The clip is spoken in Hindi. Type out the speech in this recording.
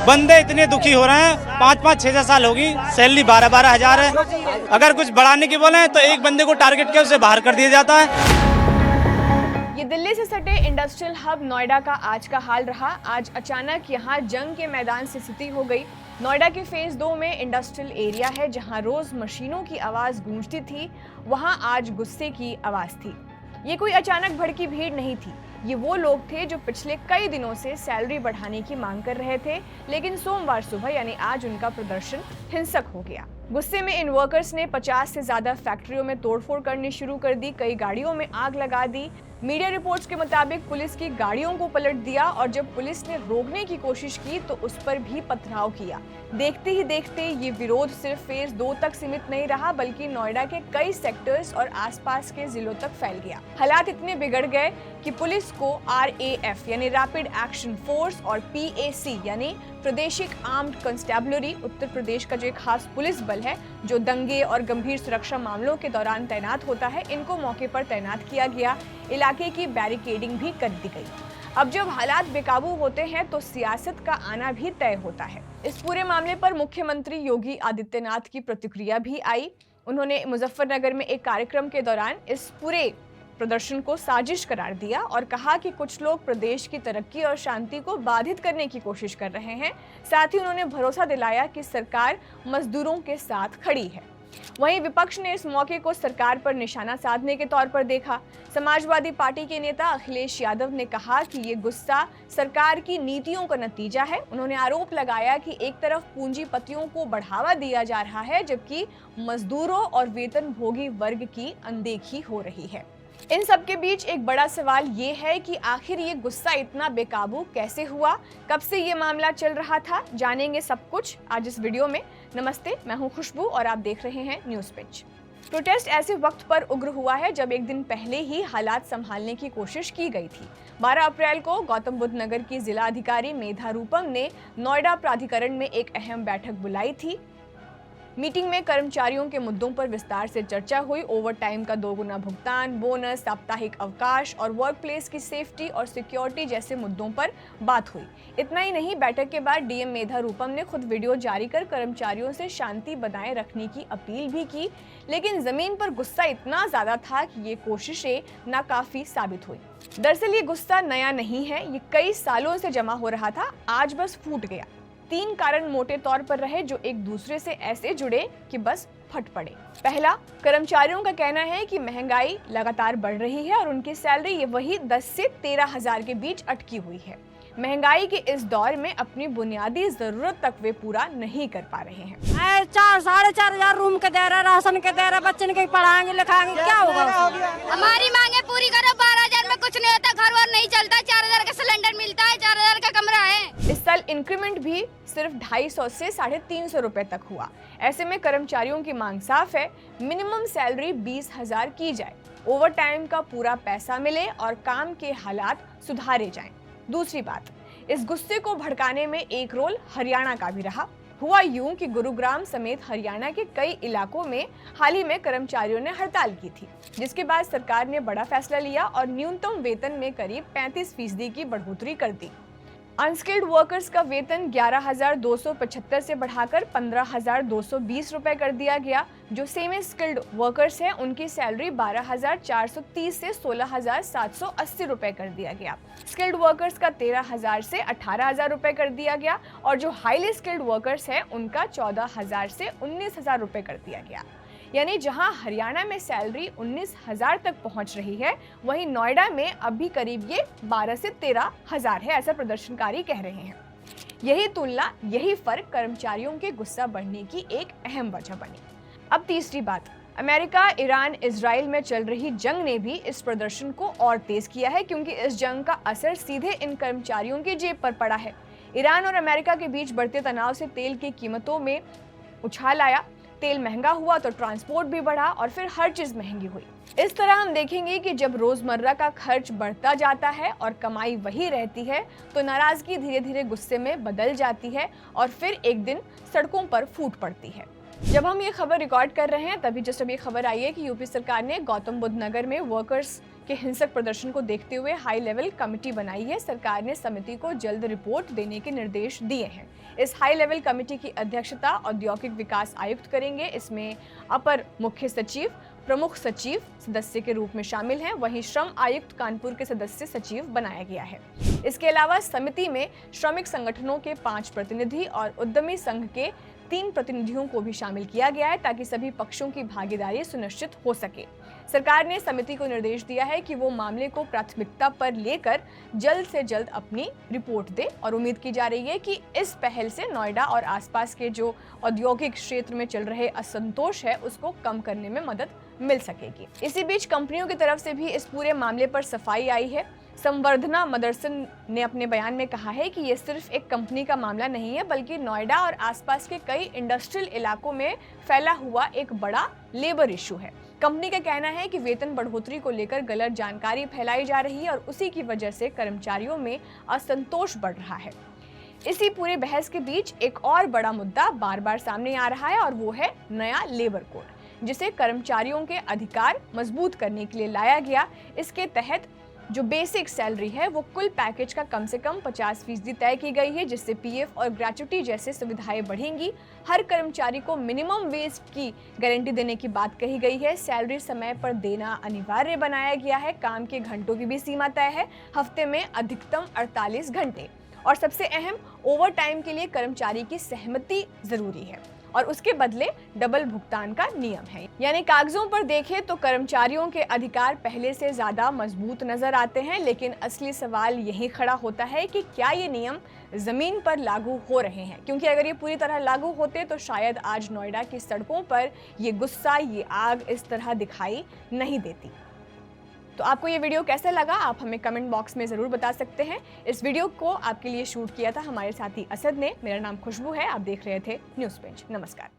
बंदे इतने दुखी हो रहे हैं, 5-5, 6-6 साल होगी, सैलरी 12-12 हजार है। अगर कुछ बढ़ाने की बोले तो एक बंदे को टारगेट के उसे बाहर कर दिया जाता है। ये दिल्ली से सटे इंडस्ट्रियल हब नोएडा का आज का हाल रहा। आज अचानक यहाँ जंग के मैदान से स्थिति हो गई। नोएडा के फेज 2 में इंडस्ट्रियल एरिया है, जहाँ रोज मशीनों की आवाज गूंजती थी, वहाँ आज गुस्से की आवाज थी। ये कोई अचानक भड़की भीड़ नहीं थी, ये वो लोग थे जो पिछले कई दिनों से सैलरी बढ़ाने की मांग कर रहे थे, लेकिन सोमवार सुबह यानी आज उनका प्रदर्शन हिंसक हो गया। गुस्से में इन वर्कर्स ने 50 से ज्यादा फैक्ट्रियों में तोड़फोड़ करनी शुरू कर दी, कई गाड़ियों में आग लगा दी। मीडिया रिपोर्ट्स के मुताबिक पुलिस की गाड़ियों को पलट दिया और जब पुलिस ने रोकने की कोशिश की तो उस पर भी पथराव किया। देखते ही देखते ये विरोध सिर्फ फेज 2 तक सीमित नहीं रहा, बल्कि नोएडा के कई सेक्टर्स और आसपास के जिलों तक फैल गया। हालात इतने बिगड़ गए कि पुलिस को RAF यानी रैपिड एक्शन फोर्स और PAC यानी प्रादेशिक आर्म्ड कंस्टेबलरी, उत्तर प्रदेश का जो एक खास पुलिस बल है जो दंगे और गंभीर सुरक्षा मामलों के दौरान तैनात होता है, इनको मौके पर तैनात किया गया। इलाके की बैरिकेडिंग भी कर दी गई। अब जब हालात बेकाबू होते हैं तो सियासत का आना भी तय होता है। इस पूरे मामले पर मुख्यमंत्री योगी आदित्यनाथ की प्रतिक्रिया भी आई। उन्होंने मुजफ्फरनगर में एक कार्यक्रम के दौरान इस पूरे प्रदर्शन को साजिश करार दिया और कहा कि कुछ लोग प्रदेश की तरक्की और शांति को बाधित करने की कोशिश कर रहे हैं। साथ ही उन्होंने भरोसा दिलाया कि सरकार मजदूरों के साथ खड़ी है। वहीं विपक्ष ने इस मौके को सरकार पर निशाना साधने के तौर पर देखा। समाजवादी पार्टी के नेता अखिलेश यादव ने कहा कि ये गुस्सा सरकार की नीतियों का नतीजा है। उन्होंने आरोप लगाया कि एक तरफ पूंजीपतियों को बढ़ावा दिया जा रहा है, जबकि मजदूरों और वेतनभोगी वर्ग की अनदेखी हो रही है। इन सब के बीच एक बड़ा सवाल ये है कि आखिर ये गुस्सा इतना बेकाबू कैसे हुआ, कब से ये मामला चल रहा था, जानेंगे सब कुछ आज इस वीडियो में। नमस्ते, मैं हूं खुशबू और आप देख रहे हैं न्यूज़ पिच। प्रोटेस्ट ऐसे वक्त पर उग्र हुआ है जब एक दिन पहले ही हालात संभालने की कोशिश की गई थी। 12 अप्रैल को गौतम बुद्ध नगर की जिला अधिकारी मेधा रूपम ने नोएडा प्राधिकरण में एक अहम बैठक बुलाई थी। मीटिंग में कर्मचारियों के मुद्दों पर विस्तार से चर्चा हुई। ओवरटाइम का 2 गुना भुगतान, बोनस, साप्ताहिक अवकाश और वर्क प्लेस की सेफ्टी और सिक्योरिटी जैसे मुद्दों पर बात हुई। इतना ही नहीं, बैठक के बाद DM मेधा रूपम ने खुद वीडियो जारी कर कर्मचारियों से शांति बनाए रखने की अपील भी की, लेकिन जमीन पर गुस्सा इतना ज्यादा था कि ये कोशिशें नाकाफी साबित हुई। दरअसल ये गुस्सा नया नहीं है, ये कई सालों से जमा हो रहा था, आज बस फूट गया। 3 कारण मोटे तौर पर रहे जो एक दूसरे से ऐसे जुड़े कि बस फट पड़े। पहला, कर्मचारियों का कहना है कि महंगाई लगातार बढ़ रही है और उनकी सैलरी ये वही 10 से 13 हजार के बीच अटकी हुई है। महंगाई के इस दौर में अपनी बुनियादी जरूरत तक वे पूरा नहीं कर पा रहे हैं। 4-4.5 हजार रूम के दे रहे, राशन के दे रहे, बच्चे के पढ़ाएंगे लिखाएंगे, क्या होगा? हमारी मांगे पूरी करो। 12 हजार में कुछ नहीं होता, घर वर नहीं चलता, 4 हजार का सिलेंडर मिलता है, 4 हजार का कमरा है। इस साल इंक्रीमेंट भी सिर्फ 250 से 350 रुपए तक हुआ। ऐसे में कर्मचारियों की मांग साफ है, मिनिमम सैलरी 20 हजार की जाए, ओवर टाइम का पूरा पैसा मिले और काम के हालात सुधारे जाएं। दूसरी बात, इस गुस्से को भड़काने में एक रोल हरियाणा का भी रहा। हुआ यूं कि गुरुग्राम समेत हरियाणा के कई इलाकों में हाल ही में कर्मचारियों ने हड़ताल की थी, जिसके बाद सरकार ने बड़ा फैसला लिया और न्यूनतम वेतन में करीब 35% की बढ़ोतरी कर दी। अनस्किल्ड वर्कर्स का वेतन 11,275 से बढ़ाकर 15,220 रुपए कर दिया गया। जो सेमी स्किल्ड वर्कर्स हैं उनकी सैलरी 12,430 से 16,780 रुपए कर दिया गया। स्किल्ड वर्कर्स का 13,000 से 18,000 रुपए कर दिया गया और जो हाईली स्किल्ड वर्कर्स हैं उनका 14,000 से 19,000 रुपए कर दिया गया। यानी जहां हरियाणा में सैलरी 19,000 तक पहुंच रही है, वहीं नोएडा में अभी करीब ये 12 से 13,000 है, ऐसा प्रदर्शनकारी कह रहे हैं। यही तुलना, यही फर्क कर्मचारियों के गुस्सा बढ़ने की एक अहम वजह बनी। अब तीसरी बात, अमेरिका, ईरान, इजराइल में चल रही जंग ने भी इस प्रदर्शन को और तेज किया है, क्योंकि इस जंग का असर सीधे इन कर्मचारियों की जेब पर पड़ा है। ईरान और अमेरिका के बीच बढ़ते तनाव से तेल की कीमतों में उछाल आया। तेल महंगा हुआ तो ट्रांसपोर्ट भी बढ़ा और फिर हर चीज महंगी हुई। इस तरह हम देखेंगे कि जब रोजमर्रा का खर्च बढ़ता जाता है और कमाई वही रहती है, तो नाराजगी धीरे धीरे गुस्से में बदल जाती है और फिर एक दिन सड़कों पर फूट पड़ती है। जब हम ये खबर रिकॉर्ड कर रहे हैं तभी जस्ट अभी खबर आई है कि यूपी सरकार ने गौतम बुद्ध नगर में वर्कर्स के हिंसक प्रदर्शन को देखते हुए हाई लेवल कमेटी बनाई है। सरकार ने समिति को जल्द रिपोर्ट देने के निर्देश दिए हैं। इस हाई लेवल कमेटी की अध्यक्षता औद्योगिक विकास आयुक्त करेंगे। इसमें अपर मुख्य सचिव, प्रमुख सचिव सदस्य के रूप में शामिल हैं। वहीं श्रम आयुक्त कानपुर के सदस्य सचिव बनाया गया है। इसके अलावा समिति में श्रमिक संगठनों के 5 प्रतिनिधि और उद्यमी संघ के 3 प्रतिनिधियों को भी शामिल किया गया है ताकि सभी पक्षों की भागीदारी सुनिश्चित हो सके। सरकार ने समिति को निर्देश दिया है कि वो मामले को प्राथमिकता पर लेकर जल्द से जल्द अपनी रिपोर्ट दे और उम्मीद की जा रही है कि इस पहल से नोएडा और आसपास के जो औद्योगिक क्षेत्र में चल रहे असंतोष है उसको कम करने में मदद मिल सकेगी। इसी बीच कंपनियों की तरफ से भी इस पूरे मामले पर सफाई आई है। संवर्धना मदरसन ने अपने बयान में कहा है कि ये सिर्फ एक कंपनी का मामला नहीं है बल्कि नोएडा और आसपास के कई इंडस्ट्रियल इलाकों में फैला हुआ एक बड़ा लेबर इशू है। कंपनी का कहना है कि वेतन बढ़ोतरी को लेकर गलत जानकारी फैलाई जा रही है और उसी की वजह से कर्मचारियों में असंतोष बढ़ रहा है। इसी पूरे बहस के बीच एक और बड़ा मुद्दा बार बार सामने आ रहा है और वो है नया लेबर कोड, जिसे कर्मचारियों के अधिकार मजबूत करने के लिए लाया गया। इसके तहत जो बेसिक सैलरी है वो कुल पैकेज का कम से कम 50% तय की गई है, जिससे पीएफ और ग्रेच्युटी जैसे सुविधाएं बढ़ेंगी। हर कर्मचारी को मिनिमम वेज की गारंटी देने की बात कही गई है। सैलरी समय पर देना अनिवार्य बनाया गया है। काम के घंटों की भी सीमा तय है, हफ्ते में अधिकतम 48 घंटे। और सबसे अहम, ओवर टाइम के लिए कर्मचारी की सहमति जरूरी है और उसके बदले डबल भुगतान का नियम है। यानी कागजों पर देखें तो कर्मचारियों के अधिकार पहले से ज्यादा मजबूत नजर आते हैं, लेकिन असली सवाल यही खड़ा होता है कि क्या ये नियम जमीन पर लागू हो रहे हैं? क्योंकि अगर ये पूरी तरह लागू होते तो शायद आज नोएडा की सड़कों पर ये गुस्सा, ये आग इस तरह दिखाई नहीं देती। तो आपको ये वीडियो कैसा लगा आप हमें कमेंट बॉक्स में ज़रूर बता सकते हैं। इस वीडियो को आपके लिए शूट किया था हमारे साथी असद ने। मेरा नाम खुशबू है, आप देख रहे थे न्यूज़ पिंच। नमस्कार।